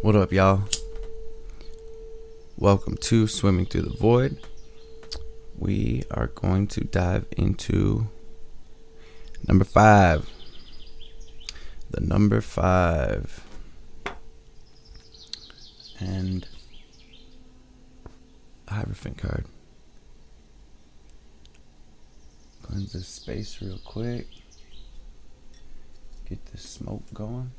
What up, y'all? Welcome to Swimming Through the Void. We are going to dive into number 5. The number 5. And a Heirophant card. Cleanse this space real quick. Get this smoke going.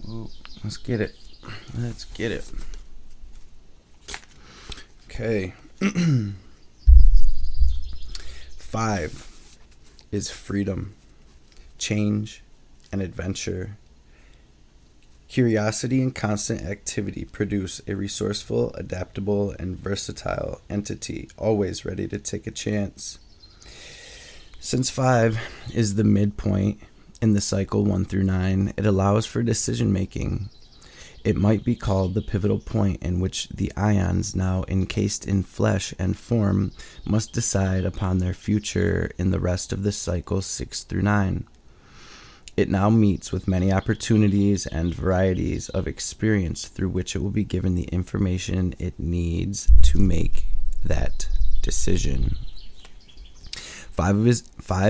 Ooh, let's get it. Let's get it. Okay. 5 is freedom, change, and adventure. Curiosity and constant activity produce a resourceful, adaptable, and versatile entity, always ready to take a chance. Since 5 is the midpoint in the cycle 1 through 9, it allows for decision making. It might be called the pivotal point in which the ions, now encased in flesh and form, must decide upon their future in the rest of the cycle 6 through 9. It now meets with many opportunities and varieties of experience through which it will be given the information it needs to make that decision. 5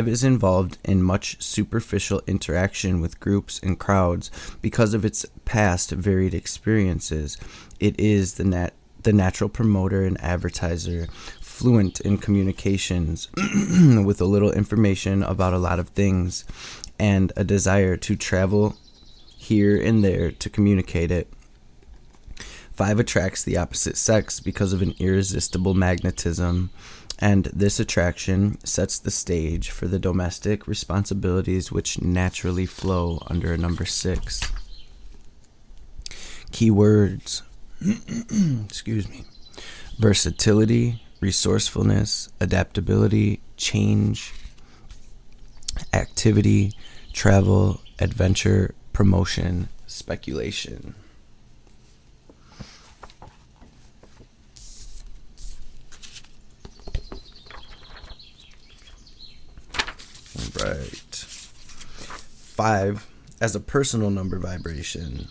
is involved in much superficial interaction with groups and crowds because of its past varied experiences. It is the natural promoter and advertiser, fluent in communications with a little information about a lot of things, and a desire to travel here and there to communicate it. 5 attracts the opposite sex because of an irresistible magnetism, and this attraction sets the stage for the domestic responsibilities which naturally flow under a number 6. Keywords. Excuse me. Versatility, resourcefulness, adaptability, change, activity, travel, adventure, promotion, speculation. Right. 5 as a personal number vibration.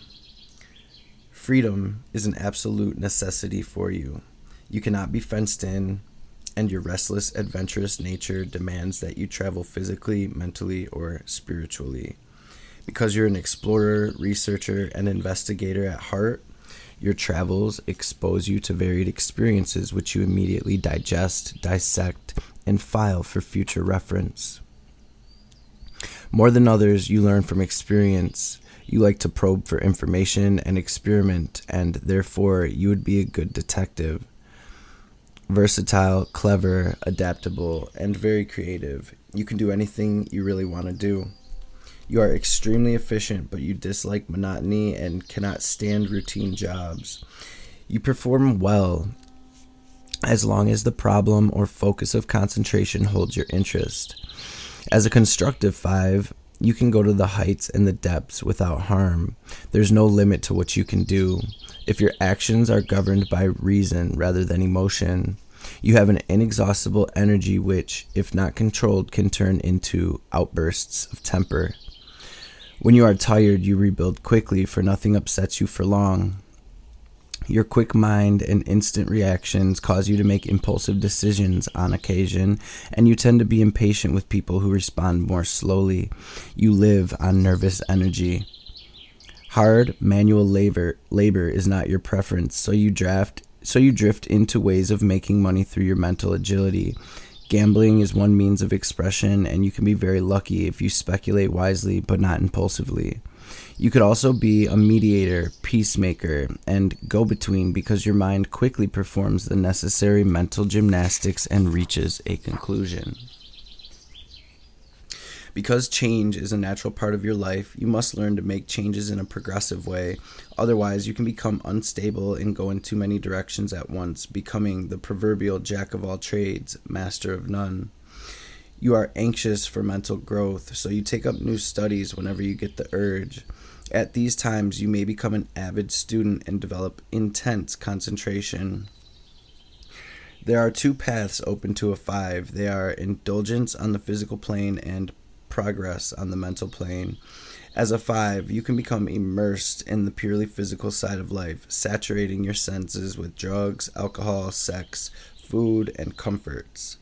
Freedom is an absolute necessity for you. You cannot be fenced in, and your restless, adventurous nature demands that you travel physically, mentally, or spiritually. Because you're an explorer, researcher, and investigator at heart, your travels expose you to varied experiences which you immediately digest, dissect, and file for future reference. More than others, you learn from experience. You like to probe for information and experiment, and therefore you would be a good detective. Versatile, clever, adaptable, and very creative. You can do anything you really want to do. You are extremely efficient, but you dislike monotony and cannot stand routine jobs. You perform well as long as the problem or focus of concentration holds your interest. As a constructive 5, you can go to the heights and the depths without harm. There's no limit to what you can do. If your actions are governed by reason rather than emotion, you have an inexhaustible energy which, if not controlled, can turn into outbursts of temper. When you are tired, you rebuild quickly, for nothing upsets you for long. Your quick mind and instant reactions cause you to make impulsive decisions on occasion, and you tend to be impatient with people who respond more slowly. You live on nervous energy. Hard manual labor is not your preference, so you drift into ways of making money through your mental agility. Gambling is one means of expression, and you can be very lucky if you speculate wisely but not impulsively. You could also be a mediator, peacemaker, and go-between because your mind quickly performs the necessary mental gymnastics and reaches a conclusion. Because change is a natural part of your life, you must learn to make changes in a progressive way. Otherwise, you can become unstable and go in too many directions at once, becoming the proverbial jack of all trades, master of none. You are anxious for mental growth, so you take up new studies whenever you get the urge. At these times, you may become an avid student and develop intense concentration. There are 2 paths open to a 5. They are indulgence on the physical plane and progress on the mental plane. As a 5, you can become immersed in the purely physical side of life, saturating your senses with drugs, alcohol, sex, food, and comforts.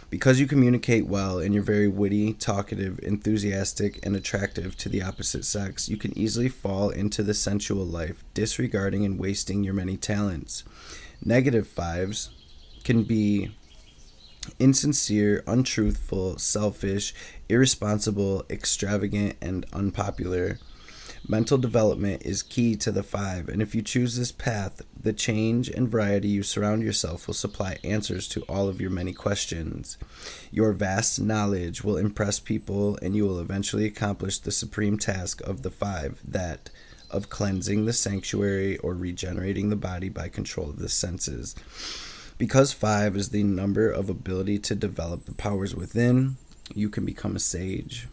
Because you communicate well and you're very witty, talkative, enthusiastic, and attractive to the opposite sex, you can easily fall into the sensual life, disregarding and wasting your many talents. Negative 5s can be insincere, untruthful, selfish, irresponsible, extravagant, and unpopular. Mental development is key to the 5, and if you choose this path, the change and variety you surround yourself will supply answers to all of your many questions. Your vast knowledge will impress people, and you will eventually accomplish the supreme task of the 5, that of cleansing the sanctuary or regenerating the body by control of the senses. Because 5 is the number of ability to develop the powers within, you can become a sage.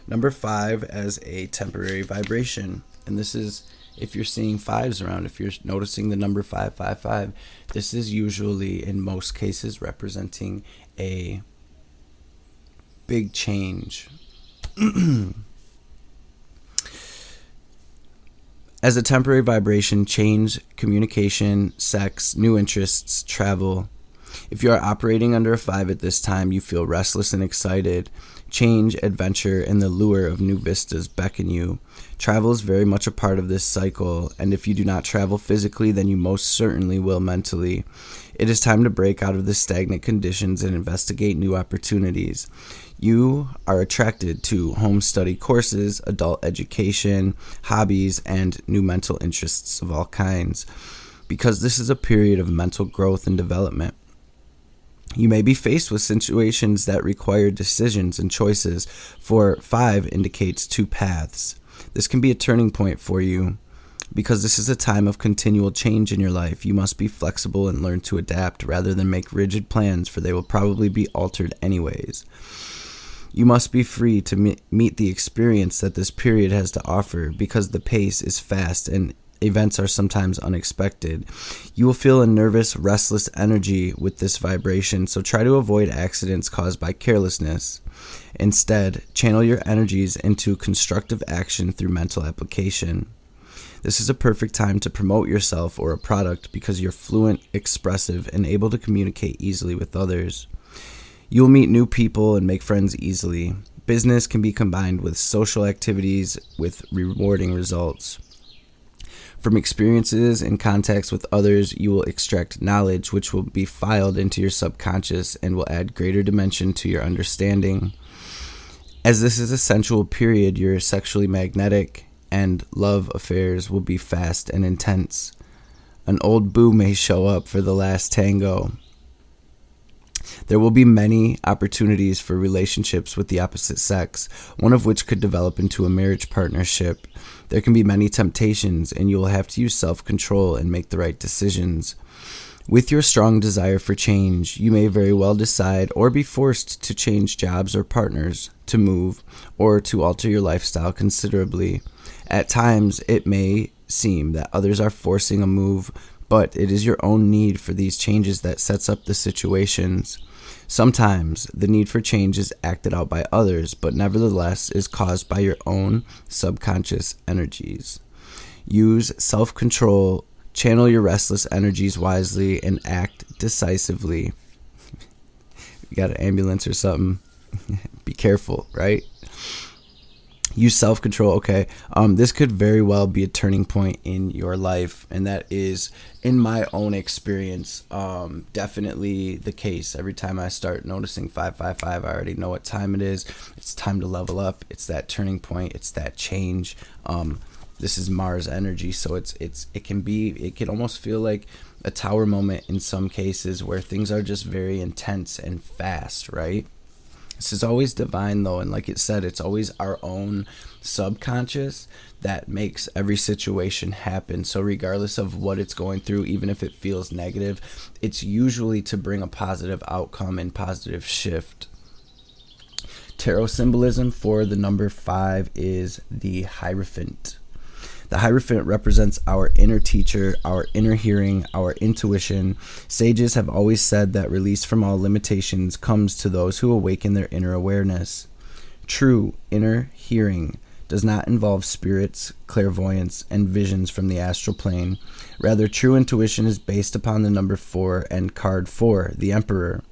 Number 5 as a temporary vibration. And this is, if you're seeing 5s around, if you're noticing the number 555, this is usually, in most cases, representing a big change. As a temporary vibration, change, communication, sex, new interests, travel. If you are operating under a 5 at this time, you feel restless and excited. Change, adventure, and the lure of new vistas beckon you. Travel is very much a part of this cycle, and if you do not travel physically, then you most certainly will mentally. It is time to break out of the stagnant conditions and investigate new opportunities. You are attracted to home study courses, adult education, hobbies, and new mental interests of all kinds, because this is a period of mental growth and development. You may be faced with situations that require decisions and choices, for 5 indicates 2 paths. This can be a turning point for you. Because this is a time of continual change in your life, you must be flexible and learn to adapt rather than make rigid plans, for they will probably be altered anyways. You must be free to meet the experience that this period has to offer, because the pace is fast and events are sometimes unexpected. You will feel a nervous, restless energy with this vibration, so try to avoid accidents caused by carelessness. Instead, channel your energies into constructive action through mental application. This is a perfect time to promote yourself or a product because you're fluent, expressive, and able to communicate easily with others. You will meet new people and make friends easily. Business can be combined with social activities with rewarding results. From experiences and contacts with others, you will extract knowledge which will be filed into your subconscious and will add greater dimension to your understanding. As this is a sensual period, you're sexually magnetic, and love affairs will be fast and intense. An old boo may show up for the last tango. There will be many opportunities for relationships with the opposite sex, one of which could develop into a marriage partnership. There can be many temptations, and you will have to use self-control and make the right decisions. With your strong desire for change, you may very well decide or be forced to change jobs or partners, to move, or to alter your lifestyle considerably. At times, it may seem that others are forcing a move, but it is your own need for these changes that sets up the situations. Sometimes the need for change is acted out by others, but nevertheless is caused by your own subconscious energies. Use self-control, channel your restless energies wisely, and act decisively. You got an ambulance or something? Be careful, right? Use self-control. Okay. This could very well be a turning point in your life, and that is, in my own experience, definitely the case. Every time I start noticing 555, I already know what time it is. It's time to level up. It's that turning point. It's that change. This is Mars energy, so it can almost feel like a tower moment in some cases, where things are just very intense and fast, right? This is always divine, though, and like it said, it's always our own subconscious that makes every situation happen. So regardless of what it's going through, even if it feels negative, it's usually to bring a positive outcome and positive shift. Tarot symbolism for the number 5 is the Heirophant. The Hierophant represents our inner teacher, our inner hearing, our intuition. Sages have always said that release from all limitations comes to those who awaken their inner awareness. True inner hearing does not involve spirits, clairvoyance, and visions from the astral plane. Rather, true intuition is based upon the number 4 and card 4, the Emperor.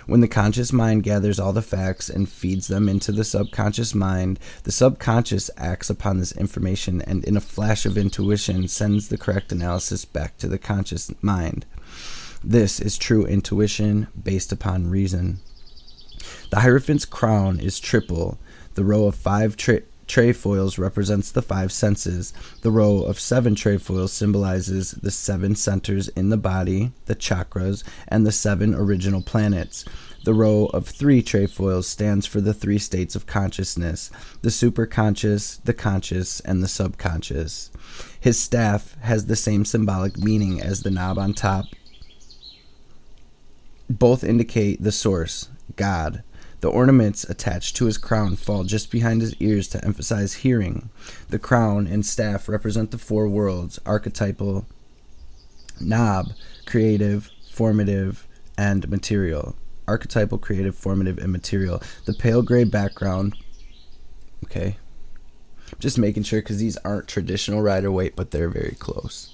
When the conscious mind gathers all the facts and feeds them into the subconscious mind, the subconscious acts upon this information and in a flash of intuition sends the correct analysis back to the conscious mind. This is true intuition based upon reason. The Hierophant's crown is triple. The row of 5 trefoils represents the 5 senses. The row of 7 trefoils symbolizes the 7 centers in the body, the chakras, and the 7 original planets. The row of 3 trefoils stands for the 3 states of consciousness, the superconscious, the conscious, and the subconscious. His staff has the same symbolic meaning as the knob on top. Both indicate the source, God. The ornaments attached to his crown fall just behind his ears to emphasize hearing. The crown and staff represent the 4 worlds, archetypal, knob, creative, formative, and material. Archetypal, creative, formative, and material. The pale gray background, okay, just making sure because these aren't traditional Rider-Waite, but they're very close.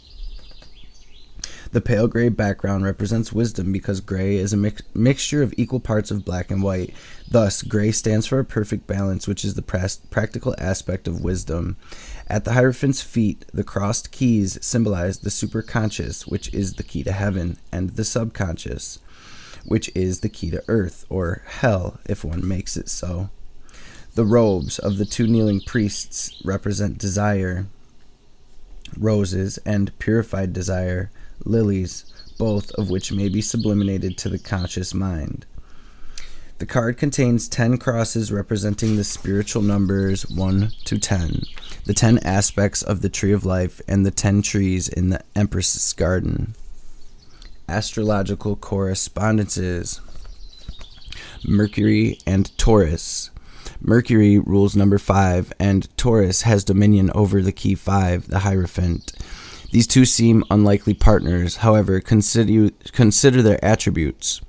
The pale gray background represents wisdom because gray is a mixture of equal parts of black and white. Thus, gray stands for a perfect balance, which is the practical aspect of wisdom. At the Hierophant's feet, the crossed keys symbolize the superconscious, which is the key to heaven, and the subconscious, which is the key to earth, or hell, if one makes it so. The robes of the 2 kneeling priests represent desire, roses, and purified desire, lilies, both of which may be sublimated to the conscious mind. The card contains 10 crosses representing the spiritual numbers 1 to 10, the 10 aspects of the Tree of Life, and the 10 trees in the Empress's Garden. Astrological correspondences. Mercury and Taurus. Mercury rules number 5, and Taurus has dominion over the key 5, the Hierophant. These two seem unlikely partners. However, consider their attributes.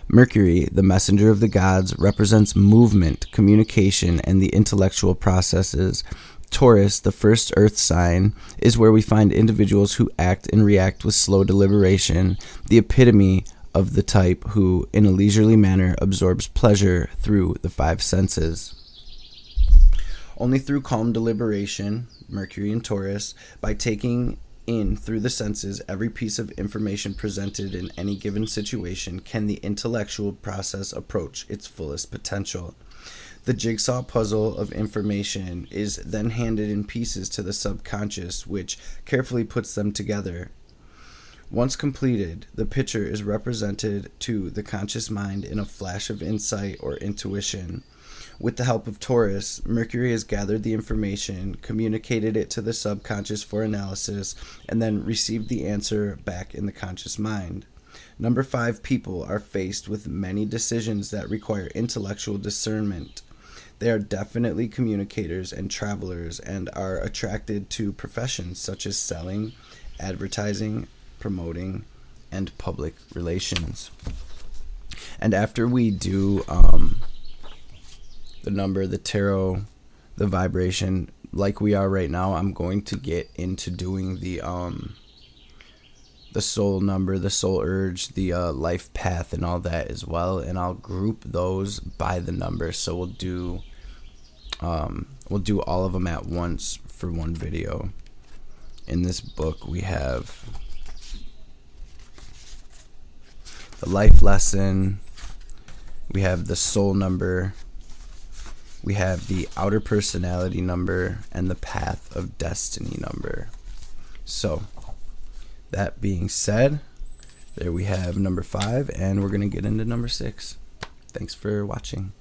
Mercury, the messenger of the gods, represents movement, communication, and the intellectual processes. Taurus, the first earth sign, is where we find individuals who act and react with slow deliberation, the epitome of the type who, in a leisurely manner, absorbs pleasure through the 5 senses. Only through calm deliberation, Mercury and Taurus, by taking in through the senses every piece of information presented in any given situation, can the intellectual process approach its fullest potential. The jigsaw puzzle of information is then handed in pieces to the subconscious, which carefully puts them together. Once completed, the picture is represented to the conscious mind in a flash of insight or intuition. With the help of Taurus, Mercury has gathered the information, communicated it to the subconscious for analysis, and then received the answer back in the conscious mind. Number 5 people are faced with many decisions that require intellectual discernment. They are definitely communicators and travelers and are attracted to professions such as selling, advertising, promoting, and public relations. And after we do the number, the tarot, the vibration, like we are right now, I'm going to get into doing the soul number, the soul urge, the life path, and all that as well, and I'll group those by the number. So we'll do all of them at once for one video. In this book, we have the life lesson, we have the soul number, we have the outer personality number, and the path of destiny number. So, that being said, there we have number 5, and we're going to get into number 6. Thanks for watching.